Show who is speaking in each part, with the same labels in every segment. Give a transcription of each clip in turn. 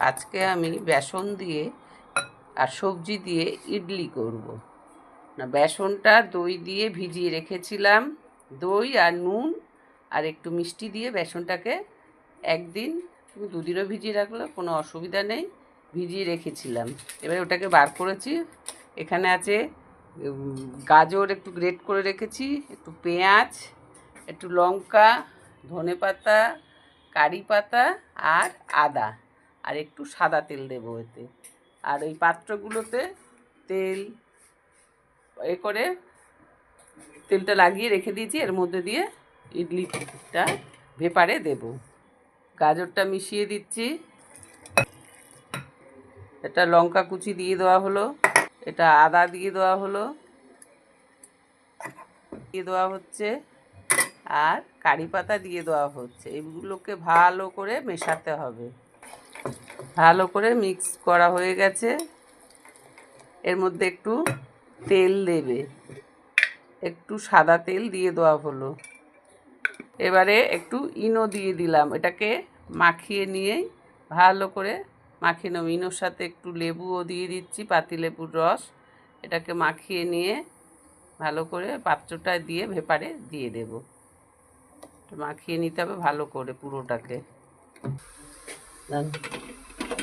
Speaker 1: আজকে আমি বেসন দিয়ে আর সবজি দিয়ে ইডলি করব। না, বেসনটা দই দিয়ে ভিজিয়ে রেখেছিলাম। দই আর নুন আর একটু মিষ্টি দিয়ে বেসনটাকে একদিন দুদিনও ভিজিয়ে রাখলে কোনো অসুবিধা নেই, ভিজিয়ে রেখেছিলাম। এবার ওটাকে বার করেছি। এখানে আছে গাজর একটু গ্রেট করে রেখেছি, একটু পেঁয়াজ, একটু লঙ্কা, ধনেপাতা, কারি পাতা আর আদা, আর একটু সাদা তেল দেবো এতে। আর এই পাত্রগুলোতে তেল করে তেলটা লাগিয়ে রেখে দিয়েছি, এর মধ্যে দিয়ে ইডলিটা ভেপারে দেব। গাজরটা মিশিয়ে দিচ্ছি, এটা লঙ্কা কুচি দিয়ে দেওয়া হলো, এটা আদা দিয়ে দেওয়া হলো, দিয়ে দেওয়া হচ্ছে, আর কারি পাতা দিয়ে দেওয়া হচ্ছে। এগুলোকে ভালো করে মেশাতে হবে। ভালো করে মিক্স করা হয়ে গেছে। এর মধ্যে একটু তেল দেবে, একটু সাদা তেল দিয়ে দেওয়া হলো। এবারে একটু ইনো দিয়ে দিলাম, এটাকে মাখিয়ে নিয়েই ভালো করে মাখিয়ে নেব। ইনোর সাথে একটু লেবুও দিয়ে দিচ্ছি, পাতিলেবুর রস। এটাকে মাখিয়ে নিয়ে ভালো করে পাত্রটা দিয়ে ভেপারে দিয়ে দেব। মাখিয়ে নিতে হবে ভালো করে পুরোটাকে।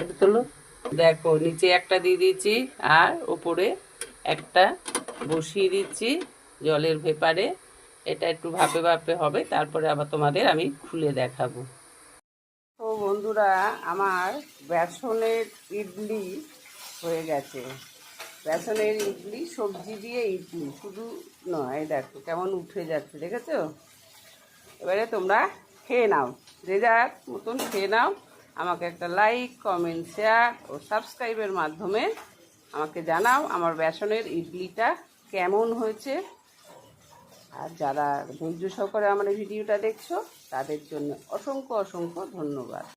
Speaker 1: এটা তোলো, দেখো নিচে একটা দিয়ে দিয়েছি আর ওপরে একটা বসিয়ে দিচ্ছি জলের ভেপারে। এটা একটু ভাপে ভাপে হবে, তারপরে আবার তোমাদের আমি খুলে দেখাবো। তো বন্ধুরা, আমার বেসনের ইডলি হয়ে গেছে। বেসনের ইডলি, সবজি দিয়ে ইডলি শুধু নয়, দেখো কেমন উঠে যাচ্ছে, দেখেছো? এবারে তোমরা খেয়ে নাও, যে যার মতন খেয়ে নাও। আমাকে একটা লাইক, কমেন্ট, শেয়ার ও সাবস্ক্রাইবের মাধ্যমে আমাকে জানাও আমার বেসনের ইডলিটা কেমন হয়েছে। আর যারা ধৈর্য সহকারে আমার এই ভিডিওটা দেখছো, তাদের জন্য অসংখ্য অসংখ্য ধন্যবাদ।